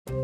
We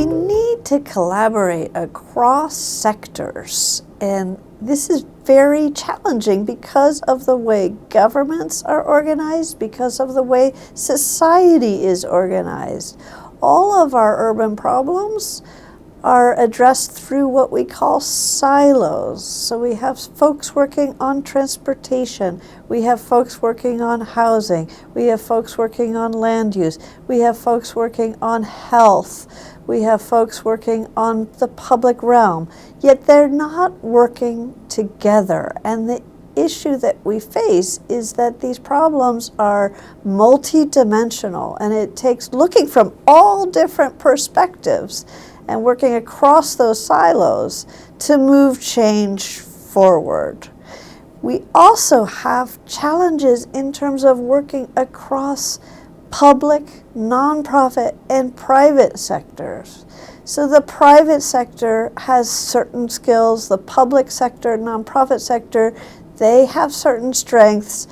need to collaborate across sectors, and this is very challenging because of the way governments are organized, because of the way society is organized. All of our urban problems are addressed through what we call silos. So we have folks working on transportation, we have folks working on housing, we have folks working on land use, we have folks working on health, we have folks working on the public realm, yet they're not working together. And the issue that we face is that these problems are multidimensional, and it takes looking from all different perspectives and working across those silos to move change forward. We also have challenges in terms of working across public, nonprofit, and private sectors. So the private sector has certain skills, the public sector, nonprofit sector, they have certain strengths,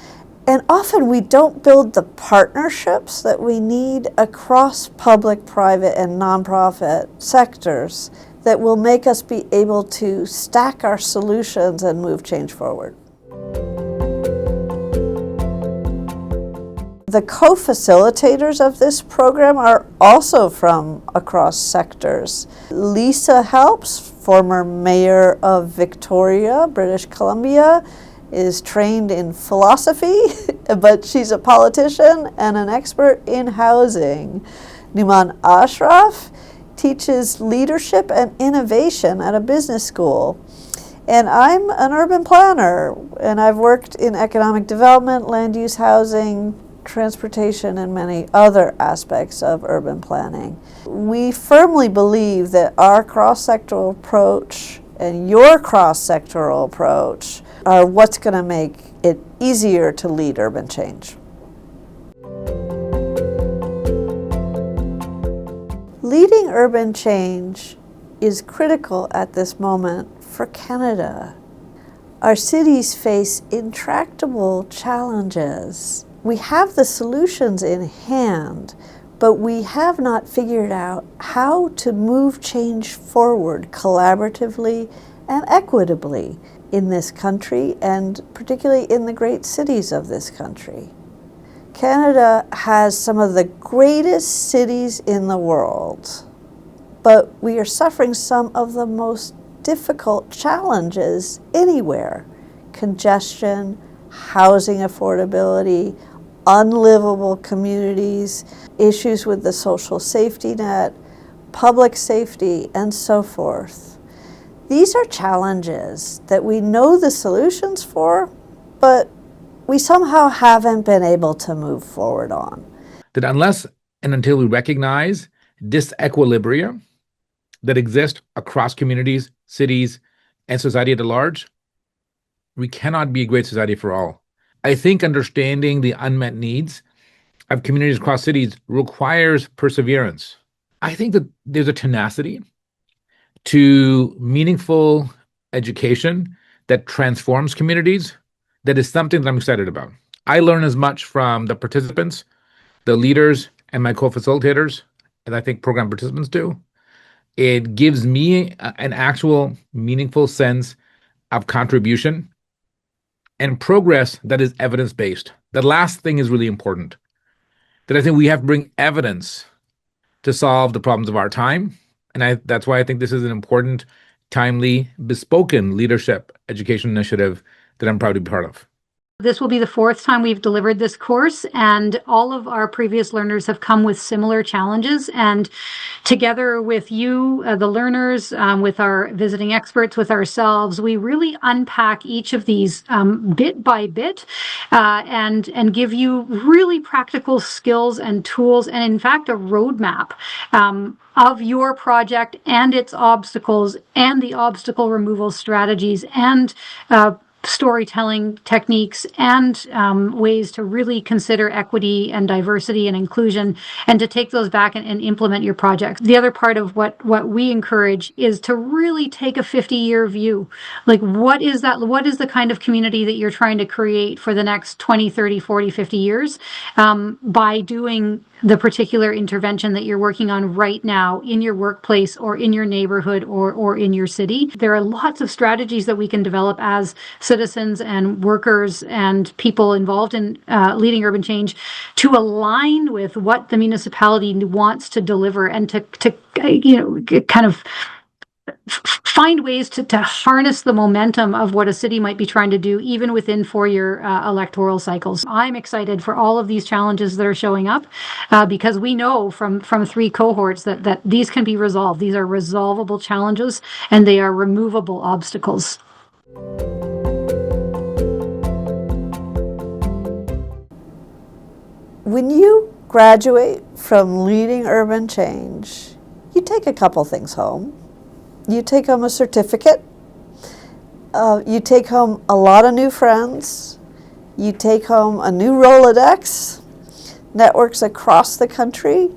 and often we don't build the partnerships that we need across public, private, and nonprofit sectors that will make us be able to stack our solutions and move change forward. The co-facilitators of this program are also from across sectors. Lisa Helps, former mayor of Victoria, British Columbia, is trained in philosophy, but she's a politician and an expert in housing. Numan Ashraf teaches leadership and innovation at a business school. And I'm an urban planner, and I've worked in economic development, land use, housing, transportation, and many other aspects of urban planning. We firmly believe that our cross-sectoral approach and your cross-sectoral approach are what's going to make it easier to lead urban change. Leading urban change is critical at this moment for Canada. Our cities face intractable challenges. We have the solutions in hand, but we have not figured out how to move change forward collaboratively and equitably in this country, and particularly in the great cities of this country. Canada has some of the greatest cities in the world, but we are suffering some of the most difficult challenges anywhere: congestion, housing affordability, unlivable communities, issues with the social safety net, public safety, and so forth. These are challenges that we know the solutions for, but we somehow haven't been able to move forward on. That unless and until we recognize disequilibria that exist across communities, cities, and society at large, we cannot be a great society for all. I think understanding the unmet needs of communities across cities requires perseverance. I think that there's a tenacity to meaningful education that transforms communities that is something that I'm excited about. I learn as much from the participants, the leaders, and my co-facilitators as I think program participants do. It gives me an actual meaningful sense of contribution and progress that is evidence-based. The last thing is really important, that I think we have to bring evidence to solve the problems of our time. And that's why I think this is an important, timely, bespoken leadership education initiative that I'm proud to be part of. This will be the fourth time we've delivered this course, and all of our previous learners have come with similar challenges. And together with you, the learners, with our visiting experts, with ourselves, we really unpack each of these bit by bit, and give you really practical skills and tools, and in fact, a roadmap of your project and its obstacles, and the obstacle removal strategies, and storytelling techniques, and ways to really consider equity and diversity and inclusion, and to take those back and implement your projects. The other part of what we encourage is to really take a 50-year view. Like, what is the kind of community that you're trying to create for the next 20, 30, 40, 50 years, by doing the particular intervention that you're working on right now in your workplace or in your neighborhood or in your city. There are lots of strategies that we can develop as citizens and workers and people involved in leading urban change to align with what the municipality wants to deliver, and to kind of find ways to harness the momentum of what a city might be trying to do, even within 4-year electoral cycles. I'm excited for all of these challenges that are showing up, because we know from 3 cohorts that these can be resolved. These are resolvable challenges, and they are removable obstacles. When you graduate from leading urban change, you take a couple things home. You take home a certificate. You take home a lot of new friends. You take home a new Rolodex, networks across the country.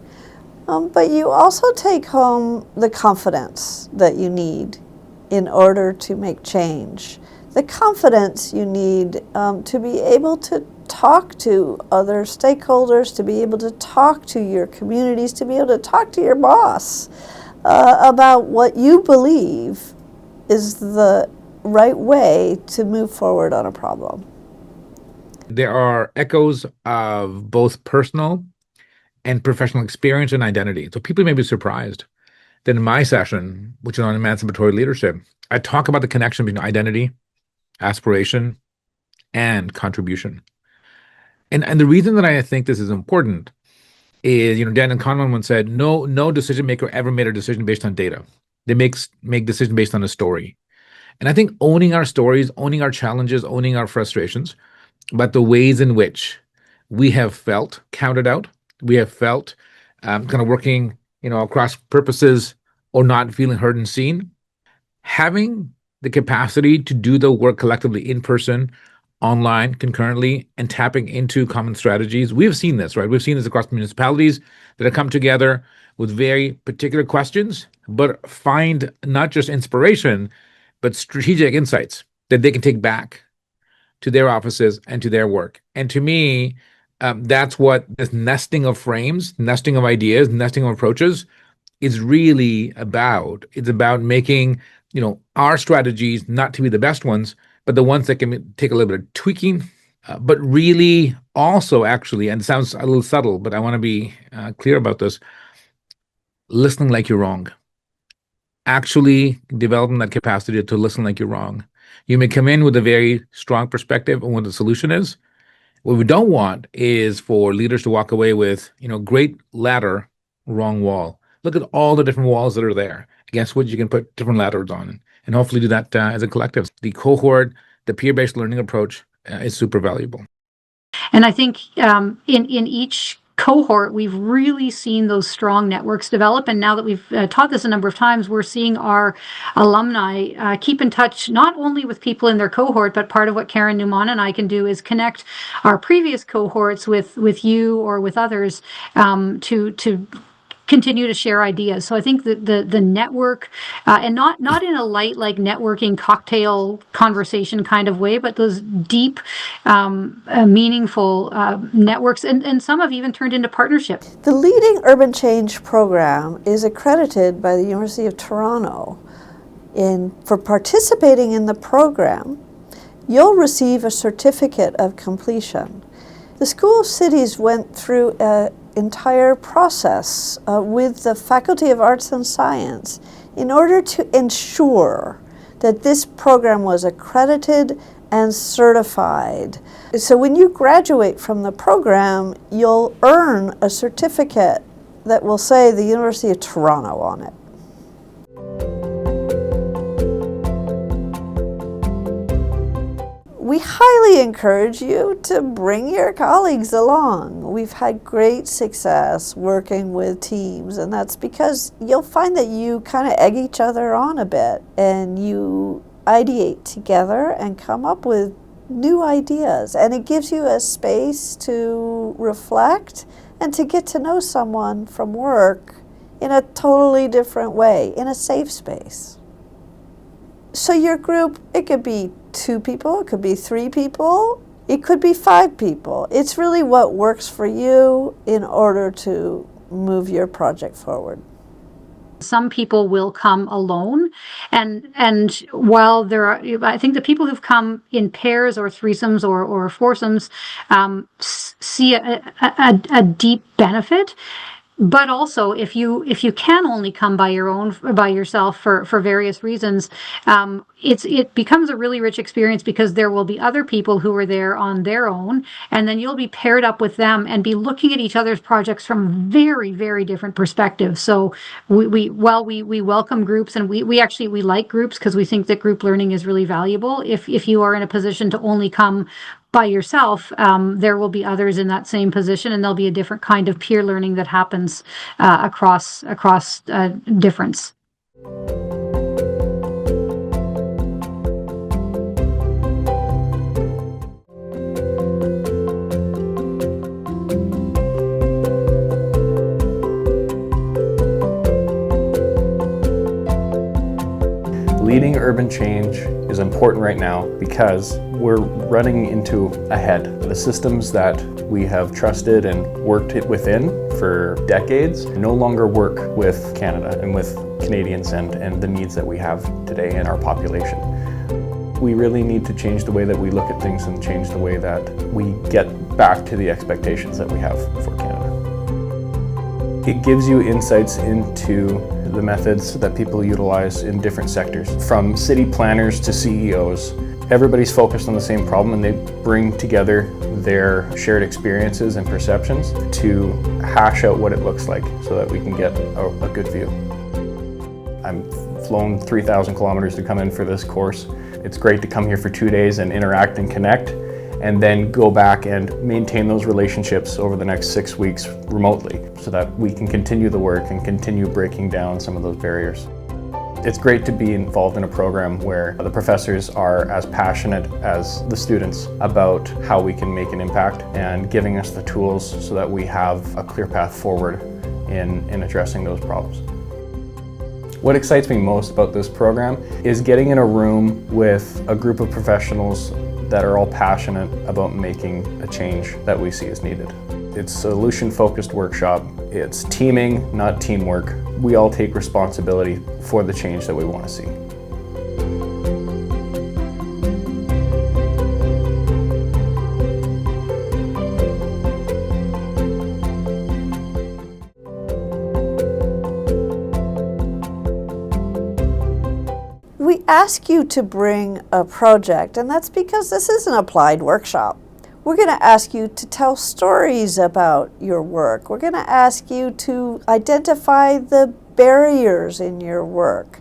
But you also take home the confidence that you need in order to make change. The confidence you need to be able to talk to other stakeholders, to be able to talk to your communities, to be able to talk to your boss about what you believe is the right way to move forward on a problem. There are echoes of both personal and professional experience and identity. So people may be surprised that in my session, which is on emancipatory leadership, I talk about the connection between identity, aspiration, and contribution. And the reason that I think this is important is, Daniel Kahneman once said, no decision maker ever made a decision based on data. They make decisions based on a story. And I think owning our stories, owning our challenges, owning our frustrations, but the ways in which we have felt counted out, we have felt kind of working, across purposes or not feeling heard and seen, having the capacity to do the work collectively in person, online, concurrently, and tapping into common strategies. We've seen this, right? We've seen this across municipalities that have come together with very particular questions, but find not just inspiration, but strategic insights that they can take back to their offices and to their work. And to me, that's what this nesting of frames, nesting of ideas, nesting of approaches is really about. It's about making, our strategies not to be the best ones, but the ones that can take a little bit of tweaking, but really also actually, and it sounds a little subtle, but I want to be clear about this, listening like you're wrong. Actually developing that capacity to listen like you're wrong. You may come in with a very strong perspective on what the solution is. What we don't want is for leaders to walk away with, great ladder, wrong wall. Look at all the different walls that are there against which you can put different ladders on, and hopefully do that as a collective. The cohort, the peer-based learning approach is super valuable. And I think in each cohort, we've really seen those strong networks develop. And now that we've taught this a number of times, we're seeing our alumni keep in touch not only with people in their cohort, but part of what Karen Newman and I can do is connect our previous cohorts with you or with others to continue to share ideas. So I think that the network, and not in a light like networking cocktail conversation kind of way, but those deep, meaningful networks, and some have even turned into partnerships. The Leading Urban Change program is accredited by the University of Toronto. For participating in the program, you'll receive a certificate of completion. The School of Cities went through an entire process with the Faculty of Arts and Science in order to ensure that this program was accredited and certified. So when you graduate from the program, you'll earn a certificate that will say the University of Toronto on it. We highly encourage you to bring your colleagues along. We've had great success working with teams, and that's because you'll find that you kind of egg each other on a bit, and you ideate together and come up with new ideas, and it gives you a space to reflect and to get to know someone from work in a totally different way, in a safe space. So your group, it could be 2 people, it could be 3 people, it could be 5 people. It's really what works for you in order to move your project forward. Some people will come alone, and while there are, I think the people who've come in pairs or threesomes or foursomes see a deep benefit. But also, if you can only come by yourself for various reasons, it becomes a really rich experience, because there will be other people who are there on their own, and then you'll be paired up with them and be looking at each other's projects from very, very different perspectives. So we welcome groups, and we like groups because we think that group learning is really valuable. If you are in a position to only come by yourself, there will be others in that same position, and there'll be a different kind of peer learning that happens across difference. Leading urban change is important right now because we're running into a head. The systems that we have trusted and worked within for decades no longer work with Canada and with Canadians and the needs that we have today in our population. We really need to change the way that we look at things and change the way that we get back to the expectations that we have for Canada. It gives you insights into the methods that people utilize in different sectors. From city planners to CEOs, everybody's focused on the same problem, and they bring together their shared experiences and perceptions to hash out what it looks like so that we can get a good view. I'm flown 3,000 kilometers to come in for this course. It's great to come here for 2 days and interact and connect, and then go back and maintain those relationships over the next 6 weeks remotely so that we can continue the work and continue breaking down some of those barriers. It's great to be involved in a program where the professors are as passionate as the students about how we can make an impact and giving us the tools so that we have a clear path forward in addressing those problems. What excites me most about this program is getting in a room with a group of professionals that are all passionate about making a change that we see as needed. It's a solution-focused workshop. It's teaming, not teamwork. We all take responsibility for the change that we want to see. We ask you to bring a project, and that's because this is an applied workshop. We're going to ask you to tell stories about your work. We're going to ask you to identify the barriers in your work.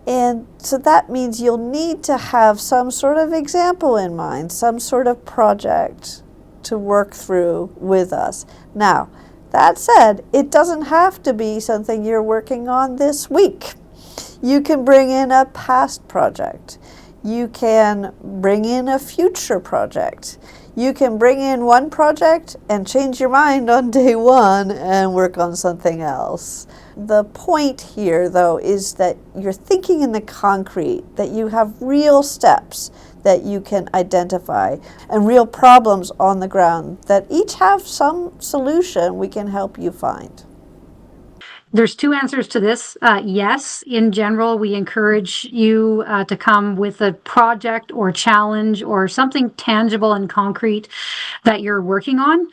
And so that means you'll need to have some sort of example in mind, some sort of project to work through with us. Now, that said, it doesn't have to be something you're working on this week. You can bring in a past project. You can bring in a future project. You can bring in one project and change your mind on day one and work on something else. The point here, though, is that you're thinking in the concrete, that you have real steps that you can identify and real problems on the ground that each have some solution we can help you find. There's two answers to this. Yes, in general, we encourage you to come with a project or challenge or something tangible and concrete that you're working on.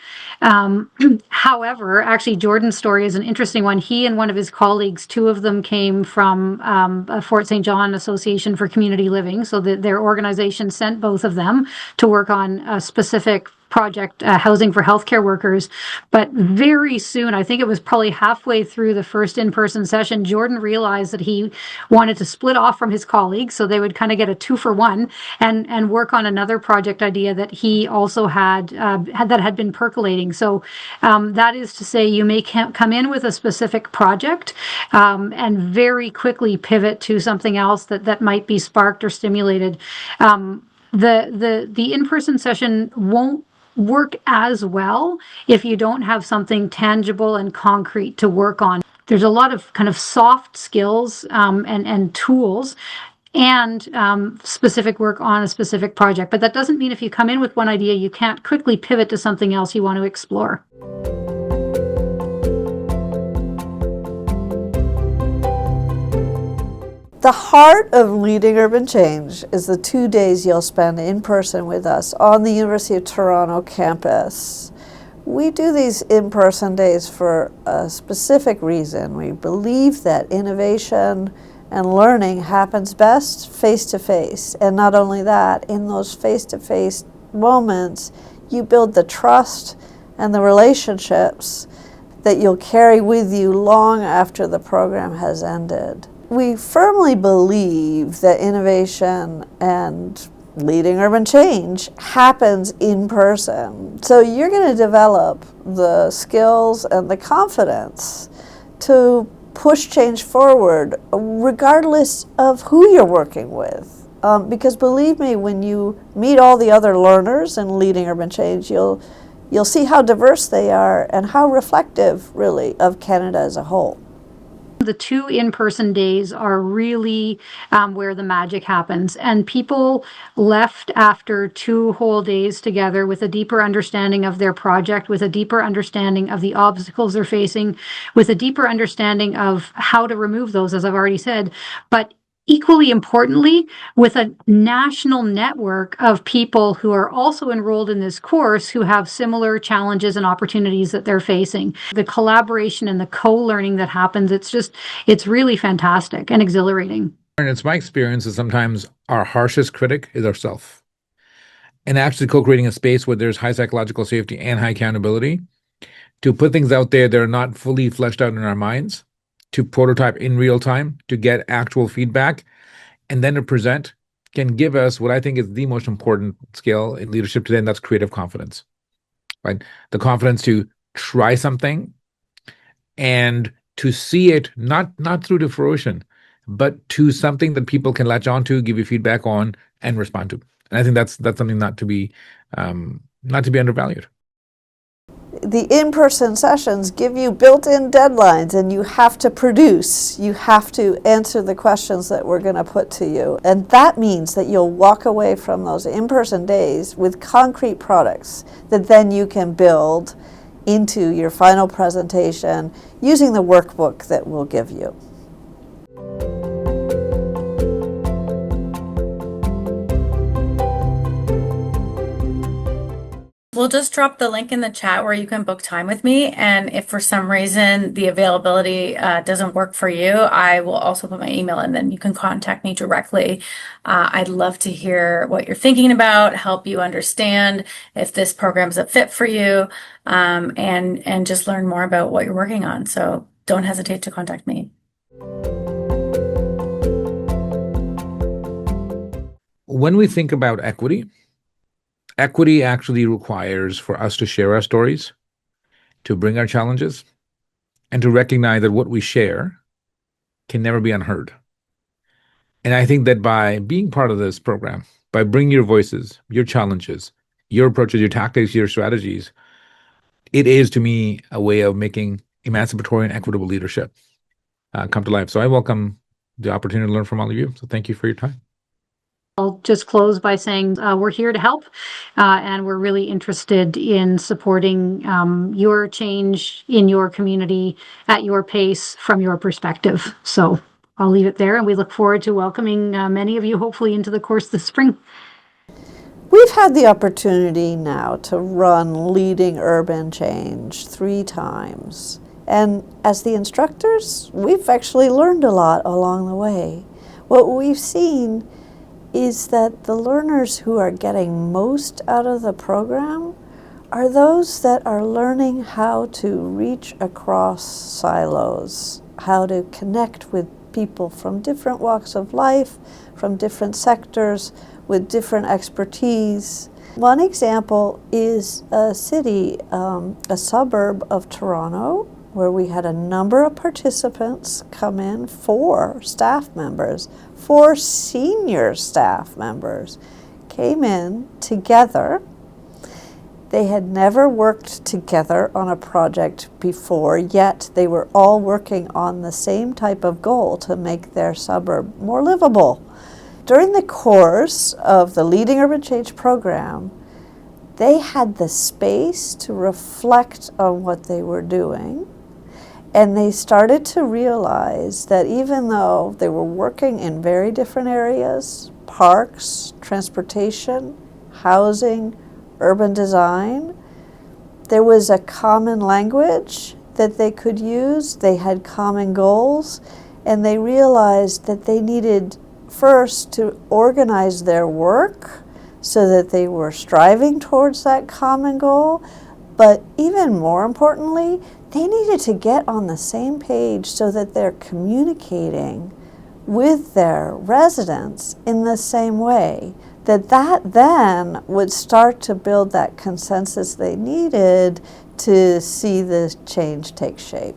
However, actually, Jordan's story is an interesting one. He and one of his colleagues, two of them came from a Fort St. John Association for Community Living. So their organization sent both of them to work on a specific project, housing for healthcare workers. But very soon, I think it was probably halfway through the first in-person session, Jordan realized that he wanted to split off from his colleagues, so they would kind of get a 2-for-1 and work on another project idea that he also had that had been percolating. So that is to say, you may come in with a specific project and very quickly pivot to something else that might be sparked or stimulated. The in-person session won't work as well if you don't have something tangible and concrete to work on. There's a lot of kind of soft skills and tools and specific work on a specific project. But that doesn't mean if you come in with one idea, you can't quickly pivot to something else you want to explore. The heart of leading urban change is the 2 days you'll spend in person with us on the University of Toronto campus. We do these in-person days for a specific reason. We believe that innovation and learning happens best face-to-face. And not only that, in those face-to-face moments, you build the trust and the relationships that you'll carry with you long after the program has ended. We firmly believe that innovation and leading urban change happens in person. So you're going to develop the skills and the confidence to push change forward regardless of who you're working with. Because believe me, when you meet all the other learners in leading urban change, you'll see how diverse they are and how reflective, really, of Canada as a whole. The 2 in-person days are really where the magic happens. And people left after 2 whole days together with a deeper understanding of their project, with a deeper understanding of the obstacles they're facing, with a deeper understanding of how to remove those, as I've already said. But equally importantly, with a national network of people who are also enrolled in this course who have similar challenges and opportunities that they're facing. The collaboration and the co-learning that happens, it's really fantastic and exhilarating. And it's my experience that sometimes our harshest critic is ourself. And actually co-creating a space where there's high psychological safety and high accountability to put things out there that are not fully fleshed out in our minds, to prototype in real time, to get actual feedback, and then to present can give us what I think is the most important skill in leadership today, and that's creative confidence, right? The confidence to try something and to see it not through to fruition, but to something that people can latch on to, give you feedback on, and respond to. And I think that's something not to be undervalued. The in-person sessions give you built-in deadlines, and you have to produce. You have to answer the questions that we're going to put to you. And that means that you'll walk away from those in-person days with concrete products that then you can build into your final presentation using the workbook that we'll give you. We'll just drop the link in the chat where you can book time with me. And if for some reason the availability doesn't work for you, I will also put my email in, then you can contact me directly. I'd love to hear what you're thinking about, help you understand if this program's a fit for you, and just learn more about what you're working on. So don't hesitate to contact me. When we think about equity actually requires for us to share our stories, to bring our challenges, and to recognize that what we share can never be unheard. And I think that by being part of this program, by bringing your voices, your challenges, your approaches, your tactics, your strategies, it is, to me, a way of making emancipatory and equitable leadership come to life. So I welcome the opportunity to learn from all of you. So thank you for your time. I'll just close by saying we're here to help, and we're really interested in supporting your change in your community at your pace from your perspective. So I'll leave it there, and we look forward to welcoming many of you hopefully into the course this spring. We've had the opportunity now to run Leading Urban Change 3 times. And as the instructors, we've actually learned a lot along the way. What we've seen is that the learners who are getting most out of the program are those that are learning how to reach across silos, how to connect with people from different walks of life, from different sectors, with different expertise. One example is a city, a suburb of Toronto, where we had a number of participants come in, 4 staff members, 4 senior staff members came in together. They had never worked together on a project before, yet they were all working on the same type of goal to make their suburb more livable. During the course of the Leading Urban Change program, they had the space to reflect on what they were doing. And they started to realize that even though they were working in very different areas, parks, transportation, housing, urban design, there was a common language that they could use. They had common goals, and they realized that they needed first to organize their work so that they were striving towards that common goal. But even more importantly, they needed to get on the same page so that they're communicating with their residents in the same way. That then would start to build that consensus they needed to see the change take shape.